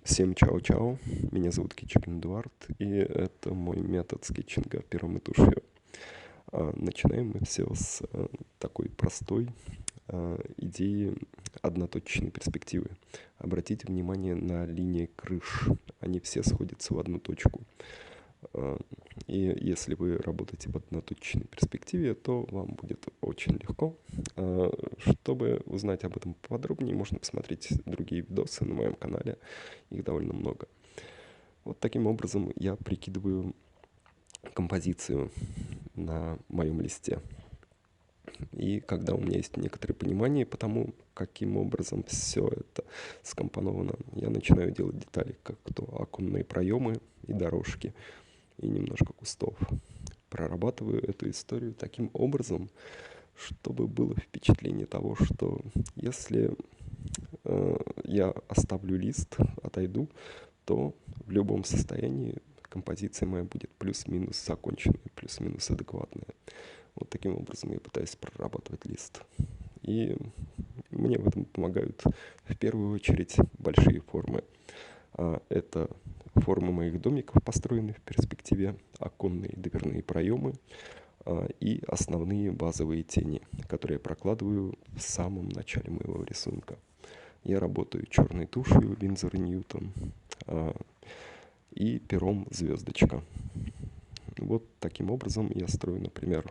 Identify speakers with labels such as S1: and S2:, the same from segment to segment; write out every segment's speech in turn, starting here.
S1: Всем чао-чао, меня зовут Кичигин Эдуард, и это мой метод скетчинга пером и тушью. Начинаем мы все с такой простой идеи одноточечной перспективы. Обратите внимание на линии крыш, они все сходятся в одну точку. И если вы работаете в одноточечной перспективе, то вам будет очень легко. Чтобы узнать об этом подробнее, можно посмотреть другие видосы на моем канале. Их довольно много. Вот таким образом я прикидываю композицию на моем листе. И когда у меня есть некоторое понимание по тому, каким образом все это скомпоновано, я начинаю делать детали, как то оконные проемы и дорожки, и немножко кустов. Прорабатываю эту историю таким образом, чтобы было впечатление того, что если я оставлю лист, отойду, то в любом состоянии композиция моя будет плюс-минус законченная, плюс-минус адекватная. Вот таким образом я пытаюсь прорабатывать лист. И мне в этом помогают в первую очередь большие формы. Это формы моих домиков, построенных в перспективе, оконные дверные проемы и основные базовые тени, которые я прокладываю в самом начале моего рисунка. Я работаю черной тушью Winsor & Newton и пером звездочка. Вот таким образом я строю, например,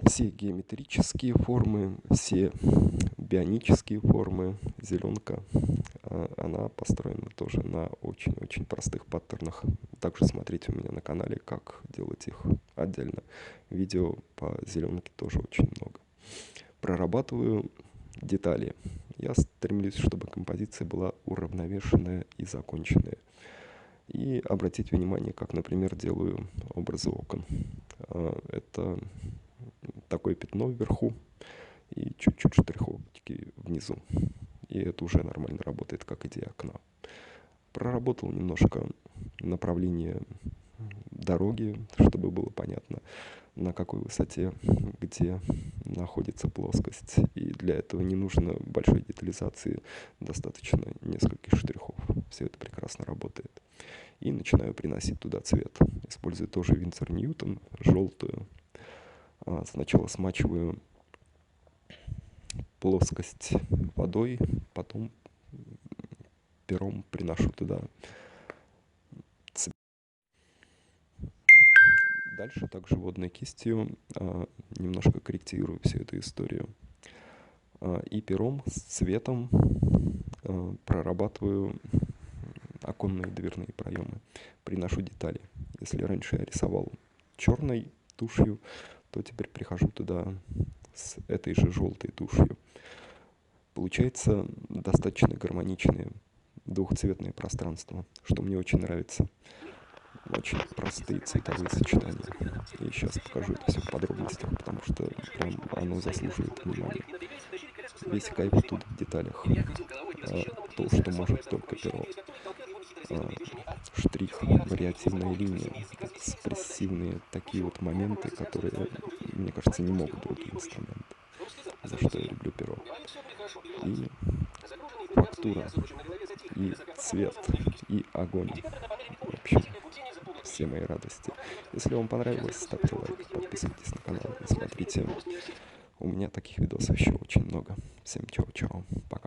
S1: все геометрические формы, все бионические формы. Зеленка, она построена тоже на очень-очень простых паттернах. Также смотрите у меня на канале, как делать их отдельно. Видео по зеленке тоже очень много. Прорабатываю детали. Я стремлюсь, чтобы композиция была уравновешенная и законченная. И обратите внимание, как, например, делаю образы окон. Это такое пятно вверху и чуть-чуть штриховки внизу. И это уже нормально работает, как идея окна. Проработал немножко направление дороги, чтобы было понятно, на какой высоте, где находится плоскость. И для этого не нужно большой детализации, достаточно нескольких штрихов. Все это прекрасно работает. И начинаю приносить туда цвет. Использую тоже Winsor & Newton, желтую. Сначала смачиваю плоскость водой, потом пером приношу туда цвет. Дальше также водной кистью немножко корректирую всю эту историю. И пером с цветом прорабатываю оконные дверные проемы. Приношу детали. Если раньше я рисовал черной тушью, то теперь прихожу туда с этой же желтой тушью. Получается достаточно гармоничное двухцветное пространство, что мне очень нравится. Очень простые цветовые сочетания. И сейчас покажу это все в подробностях, потому что прям оно заслуживает внимания. Весь кайф тут в деталях. То, что может только перо. Штрих, вариативная линия, экспрессивные такие вот моменты, которые, мне кажется, не могут другие инструменты. За что я люблю перо. И фактура, и цвет, и огонь. В общем, все мои радости. Если вам понравилось, ставьте лайк, подписывайтесь на канал и смотрите. У меня таких видосов еще очень много. Всем чао-чао, пока.